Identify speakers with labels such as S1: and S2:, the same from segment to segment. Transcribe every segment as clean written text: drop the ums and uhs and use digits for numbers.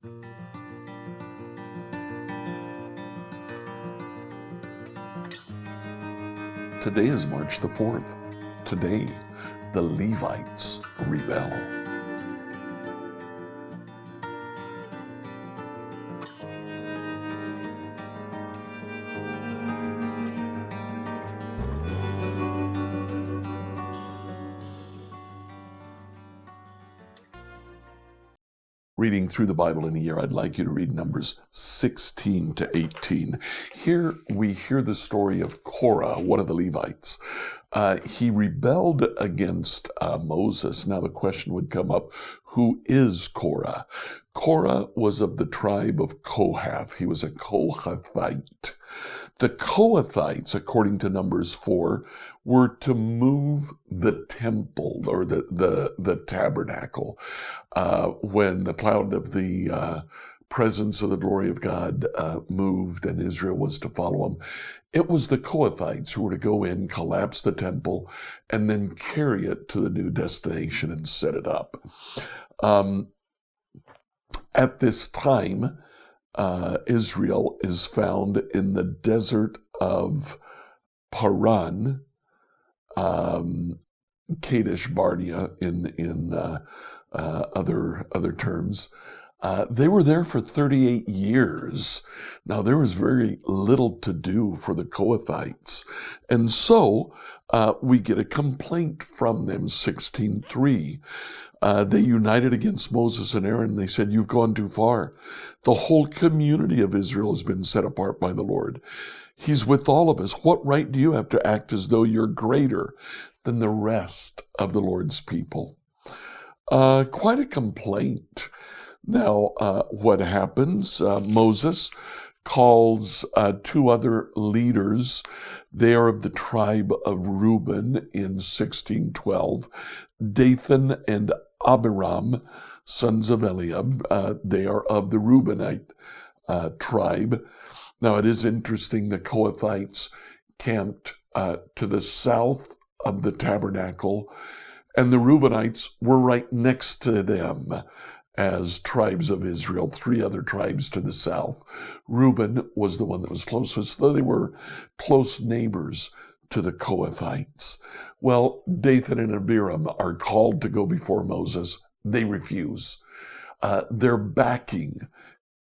S1: Today is March the 4th. Today, the Levites rebel. Reading through the Bible in a year, I'd like you to read Numbers 16 to 18. Here we hear the story of Korah, one of the Levites. He rebelled against Moses. Now the question would come up, who is Korah? Korah was of the tribe of Kohath. He was a Kohathite. The Kohathites, according to Numbers 4, were to move the temple or the tabernacle. When the cloud of the presence of the glory of God moved and Israel was to follow him, it was the Kohathites who were to go in, collapse the temple, and then carry it to the new destination and set it up. At this time, Israel is found in the desert of Paran, Kadesh Barnea in other terms. They were there for 38 years. Now, there was very little to do for the Kohathites. And so we get a complaint from them, 16:3. They united against Moses and Aaron. They said, "You've gone too far. The whole community of Israel has been set apart by the Lord. He's with all of us. What right do you have to act as though you're greater than the rest of the Lord's people?" Quite a complaint. Now, what happens? Moses calls two other leaders. They are of the tribe of Reuben in 16:12. Dathan and Abiram, sons of Eliab. They are of the Reubenite tribe. Now, it is interesting, the Kohathites camped to the south of the tabernacle, and the Reubenites were right next to them as tribes of Israel, three other tribes to the south. Reuben was the one that was closest, though they were close neighbors to the Kohathites. Well, Dathan and Abiram are called to go before Moses. They refuse. They're backing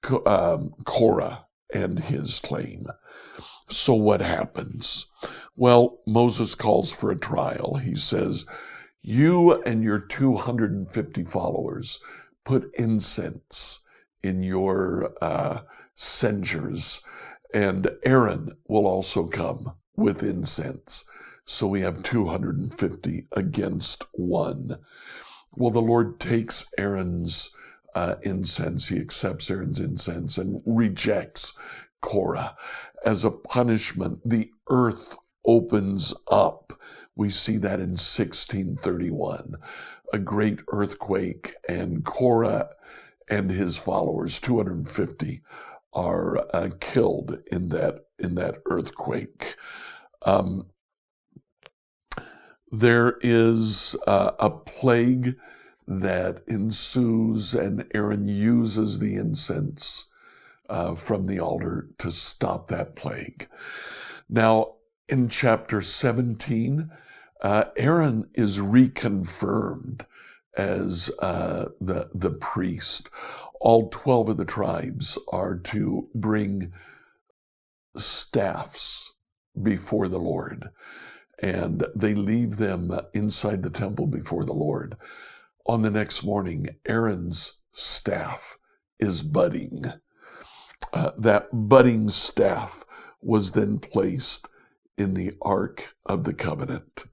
S1: Korah and his claim. So what happens? Well, Moses calls for a trial. He says, "You and your 250 followers put incense in your censers, and Aaron will also come with incense." So we have 250 against one. Well, the Lord takes Aaron's incense. He accepts Aaron's incense and rejects Korah. As a punishment, the earth opens up. We see that in 1631. A great earthquake, and Korah and his followers, 250, are killed in that earthquake. There is a plague that ensues, and Aaron uses the incense from the altar to stop that plague. Now, in chapter 17, Aaron is reconfirmed as the priest. All 12 of the tribes are to bring staffs before the Lord, and they leave them inside the temple before the Lord. On the next morning, Aaron's staff is budding. That budding staff was then placed in the Ark of the Covenant.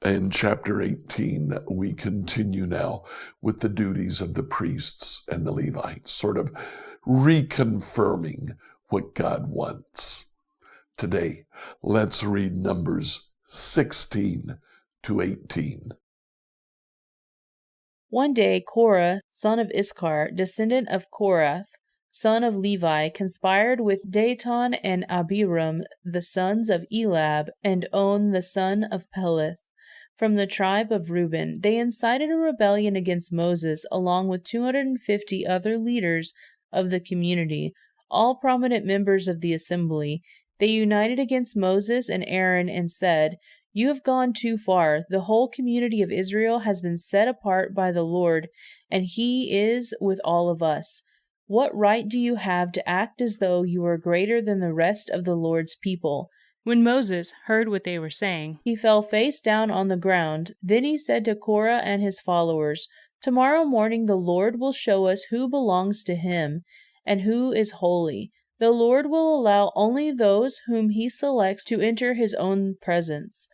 S1: In chapter 18, we continue now with the duties of the priests and the Levites, sort of reconfirming what God wants. Today, let's read Numbers 16 to 18.
S2: One day Korah, son of Issachar, descendant of Korath, son of Levi, conspired with Dathan and Abiram, the sons of Elab, and On, the son of Peleth, from the tribe of Reuben. They incited a rebellion against Moses along with 250 other leaders of the community, all prominent members of the assembly. They united against Moses and Aaron and said, "You have gone too far. The whole community of Israel has been set apart by the Lord, and He is with all of us. What right do you have to act as though you were greater than the rest of the Lord's people?"
S3: When Moses heard what they were saying,
S2: he fell face down on the ground. Then he said to Korah and his followers, "Tomorrow morning the Lord will show us who belongs to Him and who is holy. The Lord will allow only those whom He selects to enter His own presence.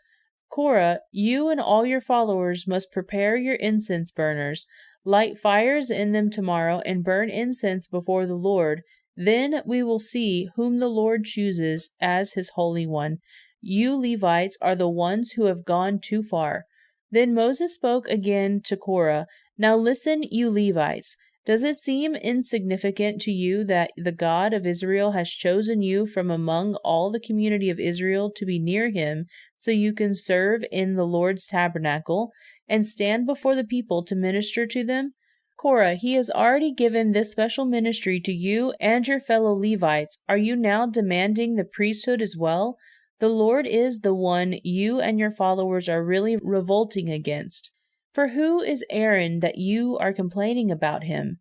S2: Korah, you and all your followers must prepare your incense burners. Light fires in them tomorrow and burn incense before the Lord. Then we will see whom the Lord chooses as His Holy One. You Levites are the ones who have gone too far." Then Moses spoke again to Korah, "Now listen, you Levites. Does it seem insignificant to you that the God of Israel has chosen you from among all the community of Israel to be near Him so you can serve in the Lord's tabernacle and stand before the people to minister to them? Korah, He has already given this special ministry to you and your fellow Levites. Are you now demanding the priesthood as well? The Lord is the one you and your followers are really revolting against. For who is Aaron that you are complaining about him?"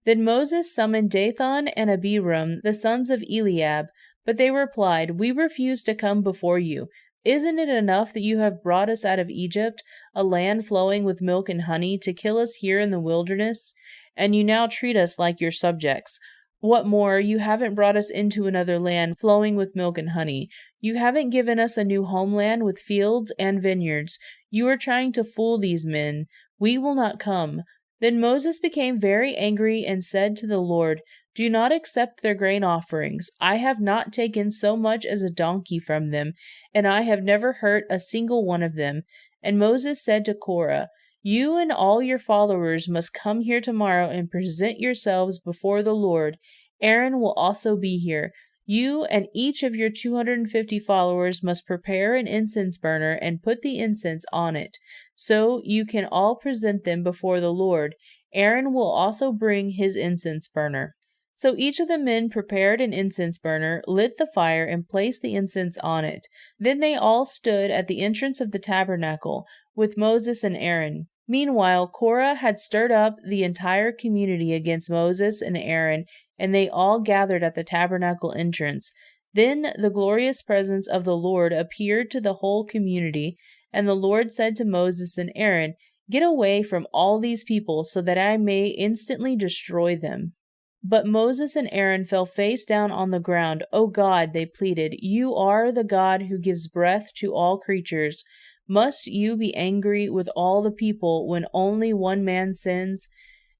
S2: Then Moses summoned Dathan and Abiram, the sons of Eliab, but they replied, "We refuse to come before you. Isn't it enough that you have brought us out of Egypt, a land flowing with milk and honey, to kill us here in the wilderness? And you now treat us like your subjects. What more, you haven't brought us into another land flowing with milk and honey. You haven't given us a new homeland with fields and vineyards. You are trying to fool these men. We will not come." Then Moses became very angry and said to the Lord, "Do not accept their grain offerings. I have not taken so much as a donkey from them, and I have never hurt a single one of them." And Moses said to Korah, "You and all your followers must come here tomorrow and present yourselves before the Lord. Aaron will also be here. You and each of your 250 followers must prepare an incense burner and put the incense on it, so you can all present them before the Lord. Aaron will also bring his incense burner." So each of the men prepared an incense burner, lit the fire, and placed the incense on it. Then they all stood at the entrance of the tabernacle with Moses and Aaron. Meanwhile, Korah had stirred up the entire community against Moses and Aaron, and they all gathered at the tabernacle entrance. Then the glorious presence of the Lord appeared to the whole community, and the Lord said to Moses and Aaron, "Get away from all these people so that I may instantly destroy them." But Moses and Aaron fell face down on the ground. "O God," they pleaded, "you are the God who gives breath to all creatures. Must you be angry with all the people when only one man sins?"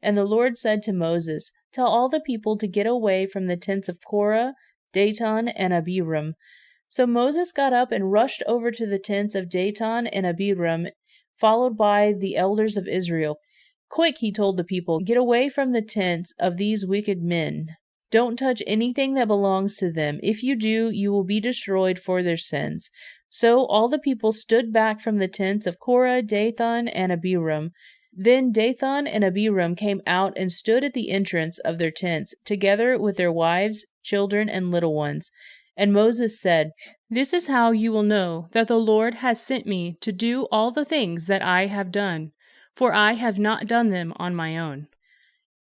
S2: And the Lord said to Moses, "Tell all the people to get away from the tents of Korah, Dathan, and Abiram." So Moses got up and rushed over to the tents of Dathan and Abiram, followed by the elders of Israel. "Quick," he told the people, "get away from the tents of these wicked men. Don't touch anything that belongs to them. If you do, you will be destroyed for their sins." So all the people stood back from the tents of Korah, Dathan, and Abiram. Then Dathan and Abiram came out and stood at the entrance of their tents, together with their wives, children, and little ones. And Moses said,
S3: "This is how you will know that the Lord has sent me to do all the things that I have done, for I have not done them on my own.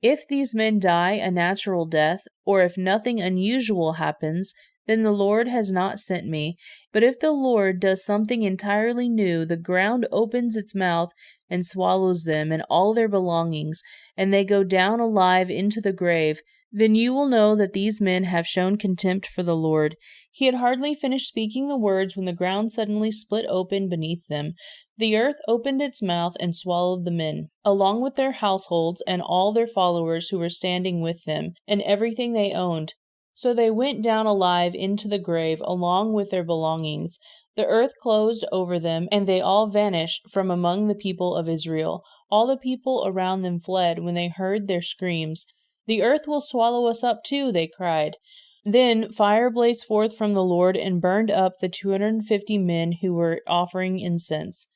S2: If these men die a natural death, or if nothing unusual happens, then the Lord has not sent me. But if the Lord does something entirely new, the ground opens its mouth and swallows them and all their belongings, and they go down alive into the grave, then you will know that these men have shown contempt for the Lord." He had hardly finished speaking the words when the ground suddenly split open beneath them. The earth opened its mouth and swallowed the men, along with their households and all their followers who were standing with them, and everything they owned. So they went down alive into the grave, along with their belongings. The earth closed over them, and they all vanished from among the people of Israel. All the people around them fled when they heard their screams. "The earth will swallow us up too," they cried. Then fire blazed forth from the Lord and burned up the 250 men who were offering incense.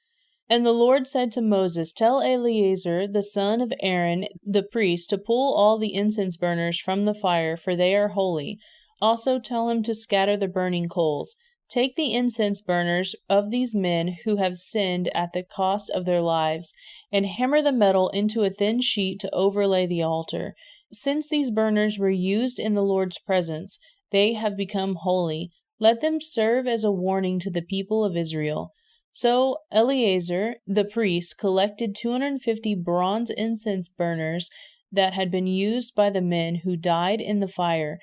S2: And the Lord said to Moses, Tell Eleazar, the son of Aaron, the priest, to pull all the incense burners from the fire, for they are holy. Also tell him to scatter the burning coals. Take the incense burners of these men who have sinned at the cost of their lives, and hammer the metal into a thin sheet to overlay the altar. Since these burners were used in the Lord's presence, they have become holy. Let them serve as a warning to the people of Israel. So Eleazar, the priest, collected 250 bronze incense burners that had been used by the men who died in the fire,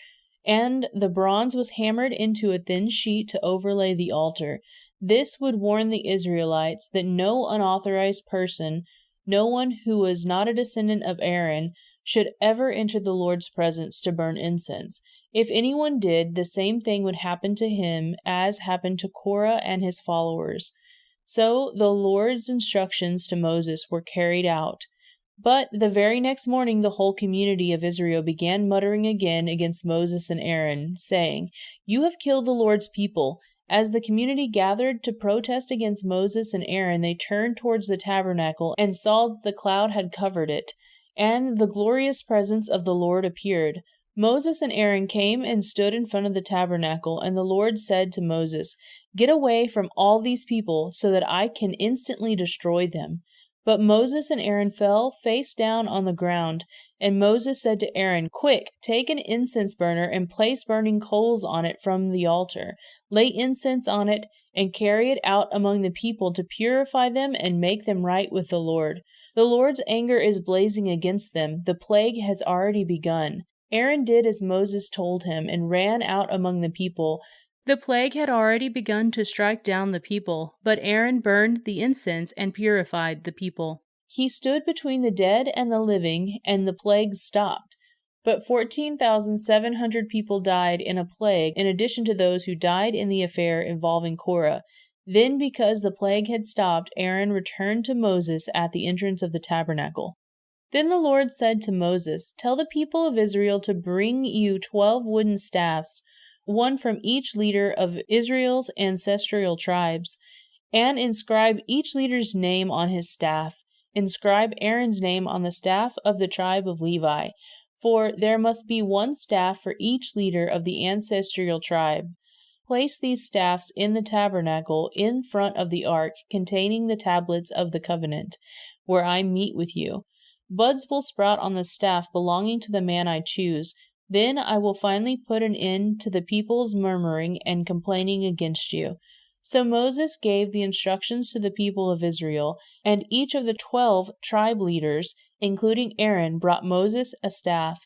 S2: and the bronze was hammered into a thin sheet to overlay the altar. This would warn the Israelites that no unauthorized person, no one who was not a descendant of Aaron, should ever enter the Lord's presence to burn incense. If anyone did, the same thing would happen to him as happened to Korah and his followers. So the Lord's instructions to Moses were carried out. But the very next morning the whole community of Israel began muttering again against Moses and Aaron, saying, You have killed the Lord's people. As the community gathered to protest against Moses and Aaron, they turned towards the tabernacle and saw that the cloud had covered it, and the glorious presence of the Lord appeared. Moses and Aaron came and stood in front of the tabernacle, and the Lord said to Moses, Get away from all these people, so that I can instantly destroy them. But Moses and Aaron fell face down on the ground, and Moses said to Aaron, Quick, take an incense burner and place burning coals on it from the altar. Lay incense on it, and carry it out among the people to purify them and make them right with the Lord. The Lord's anger is blazing against them. The plague has already begun. Aaron did as Moses told him and ran out among the people.
S3: The plague had already begun to strike down the people, but Aaron burned the incense and purified the people.
S2: He stood between the dead and the living, and the plague stopped. But 14,700 people died in a plague, in addition to those who died in the affair involving Korah. Then, because the plague had stopped, Aaron returned to Moses at the entrance of the tabernacle. Then the Lord said to Moses, Tell the people of Israel to bring you 12 wooden staffs, one from each leader of Israel's ancestral tribes, and inscribe each leader's name on his staff. Inscribe Aaron's name on the staff of the tribe of Levi, for there must be one staff for each leader of the ancestral tribe. Place these staffs in the tabernacle in front of the ark containing the tablets of the covenant, where I meet with you. Buds will sprout on the staff belonging to the man I choose. Then I will finally put an end to the people's murmuring and complaining against you. So Moses gave the instructions to the people of Israel, and each of the 12 tribe leaders, including Aaron, brought Moses a staff.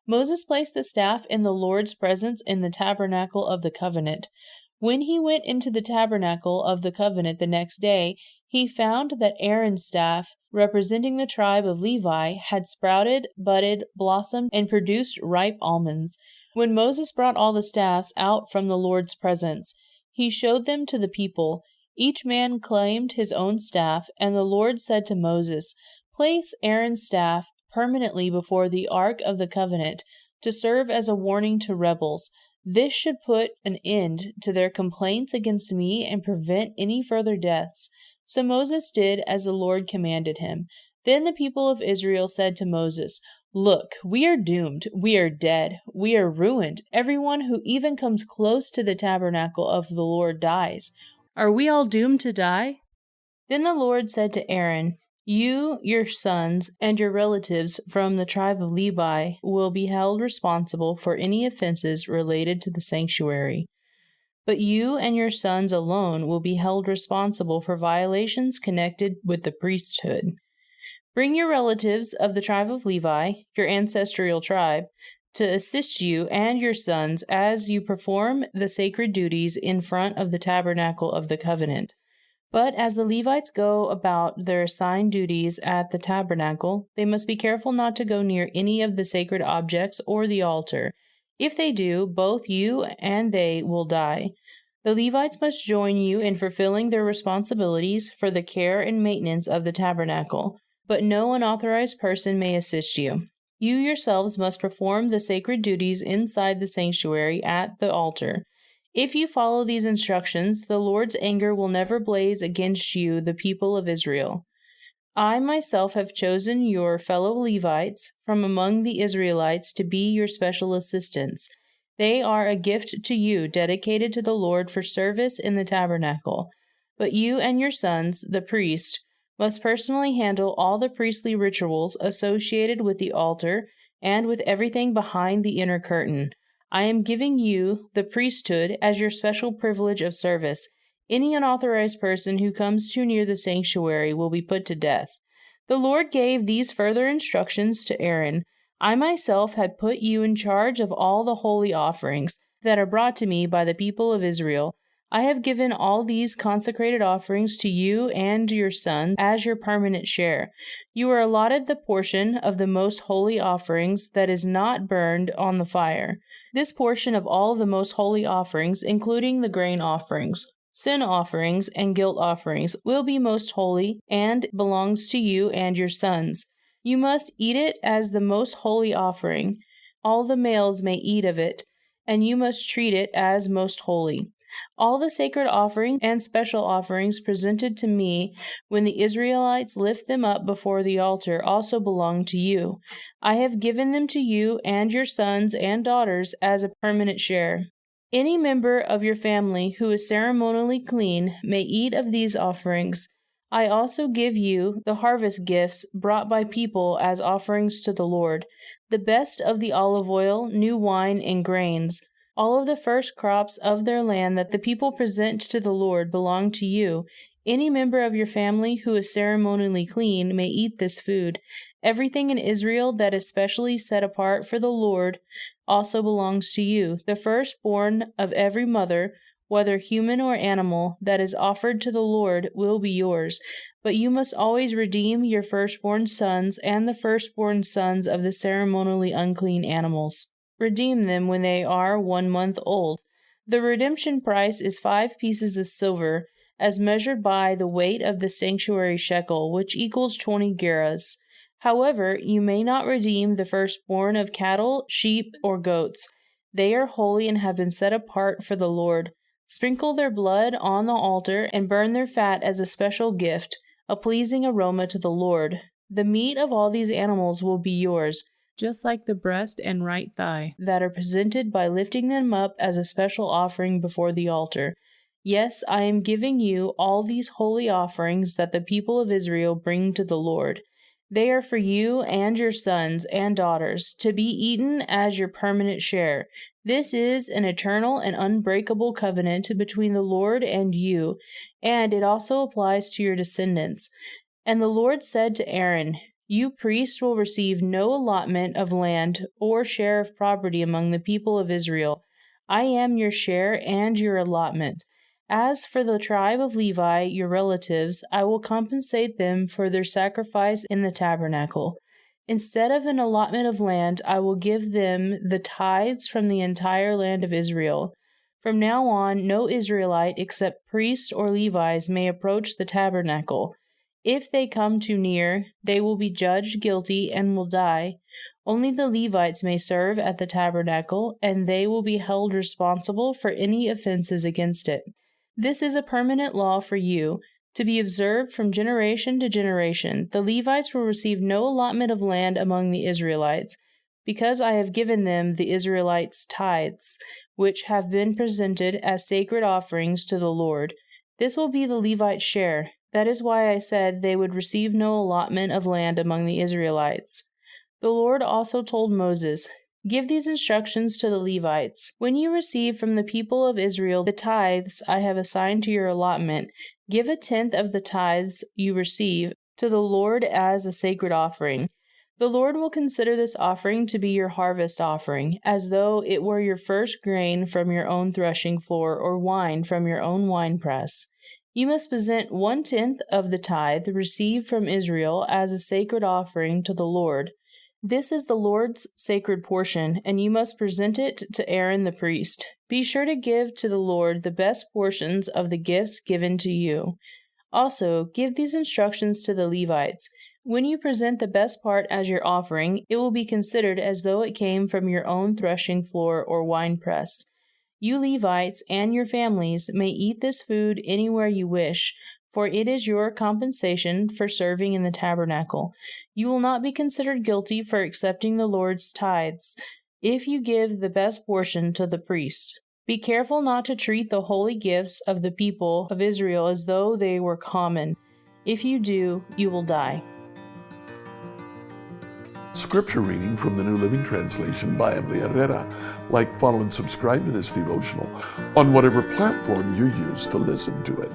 S2: Moses placed the staff in the Lord's presence in the tabernacle of the covenant. When he went into the tabernacle of the covenant the next day, he found that Aaron's staff, representing the tribe of Levi, had sprouted, budded, blossomed, and produced ripe almonds. When Moses brought all the staffs out from the Lord's presence, he showed them to the people. Each man claimed his own staff, and the Lord said to Moses, Place Aaron's staff permanently before the ark of the covenant, to serve as a warning to rebels. This should put an end to their complaints against me and prevent any further deaths. So Moses did as the Lord commanded him. Then the people of Israel said to Moses, Look, we are doomed, we are dead, we are ruined. Everyone who even comes close to the tabernacle of the Lord dies.
S3: Are we all doomed to die?
S2: Then the Lord said to Aaron, You, your sons, and your relatives from the tribe of Levi will be held responsible for any offenses related to the sanctuary. But you and your sons alone will be held responsible for violations connected with the priesthood. Bring your relatives of the tribe of Levi, your ancestral tribe, to assist you and your sons as you perform the sacred duties in front of the tabernacle of the covenant. But as the Levites go about their assigned duties at the tabernacle, they must be careful not to go near any of the sacred objects or the altar. If they do, both you and they will die. The Levites must join you in fulfilling their responsibilities for the care and maintenance of the tabernacle, but no unauthorized person may assist you. You yourselves must perform the sacred duties inside the sanctuary at the altar. If you follow these instructions, the Lord's anger will never blaze against you, the people of Israel. I myself have chosen your fellow Levites from among the Israelites to be your special assistants. They are a gift to you, dedicated to the Lord for service in the tabernacle. But you and your sons, the priests, must personally handle all the priestly rituals associated with the altar and with everything behind the inner curtain. I am giving you the priesthood as your special privilege of service. Any unauthorized person who comes too near the sanctuary will be put to death. The Lord gave these further instructions to Aaron. I myself had put you in charge of all the holy offerings that are brought to me by the people of Israel. I have given all these consecrated offerings to you and your sons as your permanent share. You are allotted the portion of the most holy offerings that is not burned on the fire. This portion of all the most holy offerings, including the grain offerings, sin offerings, and guilt offerings, will be most holy and belongs to you and your sons. You must eat it as the most holy offering. All the males may eat of it, and you must treat it as most holy. All the sacred offerings and special offerings presented to me when the Israelites lift them up before the altar also belong to you. I have given them to you and your sons and daughters as a permanent share. Any member of your family who is ceremonially clean may eat of these offerings. I also give you the harvest gifts brought by people as offerings to the Lord, the best of the olive oil, new wine, and grains. All of the first crops of their land that the people present to the Lord belong to you. Any member of your family who is ceremonially clean may eat this food. Everything in Israel that is specially set apart for the Lord also belongs to you. The firstborn of every mother, whether human or animal, that is offered to the Lord will be yours. But you must always redeem your firstborn sons and the firstborn sons of the ceremonially unclean animals. Redeem them when they are 1 month old. The redemption price is 5 pieces of silver, as measured by the weight of the sanctuary shekel, which equals 20 gerahs. However, you may not redeem the firstborn of cattle, sheep, or goats. They are holy and have been set apart for the Lord. Sprinkle their blood on the altar and burn their fat as a special gift, a pleasing aroma to the Lord. The meat of all these animals will be yours,
S3: just like the breast and right thigh,
S2: that are presented by lifting them up as a special offering before the altar. Yes, I am giving you all these holy offerings that the people of Israel bring to the Lord. They are for you and your sons and daughters, to be eaten as your permanent share. This is an eternal and unbreakable covenant between the Lord and you, and it also applies to your descendants. And the Lord said to Aaron, You priests will receive no allotment of land or share of property among the people of Israel. I am your share and your allotment. As for the tribe of Levi, your relatives, I will compensate them for their sacrifice in the tabernacle. Instead of an allotment of land, I will give them the tithes from the entire land of Israel. From now on, no Israelite except priests or Levites may approach the tabernacle. If they come too near, they will be judged guilty and will die. Only the Levites may serve at the tabernacle, and they will be held responsible for any offenses against it. This is a permanent law for you, to be observed from generation to generation. The Levites will receive no allotment of land among the Israelites, because I have given them the Israelites' tithes, which have been presented as sacred offerings to the Lord. This will be the Levites' share. That is why I said they would receive no allotment of land among the Israelites. The Lord also told Moses, Give these instructions to the Levites. When you receive from the people of Israel the tithes I have assigned to your allotment, give 1/10 of the tithes you receive to the Lord as a sacred offering. The Lord will consider this offering to be your harvest offering, as though it were your first grain from your own threshing floor or wine from your own winepress. You must present 1/10 of the tithe received from Israel as a sacred offering to the Lord. This is the Lord's sacred portion, and you must present it to Aaron the priest. Be sure to give to the Lord the best portions of the gifts given to you. Also, give these instructions to the Levites. When you present the best part as your offering, it will be considered as though it came from your own threshing floor or winepress. You Levites and your families may eat this food anywhere you wish, for it is your compensation for serving in the tabernacle. You will not be considered guilty for accepting the Lord's tithes if you give the best portion to the priest. Be careful not to treat the holy gifts of the people of Israel as though they were common. If you do, you will die.
S1: Scripture reading from the New Living Translation by Emily Herrera. Like, follow, and subscribe to this devotional on whatever platform you use to listen to it.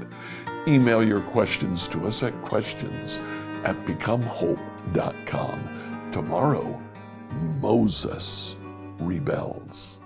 S1: Email your questions to us at questions@becomehope.com. Tomorrow, Moses rebels.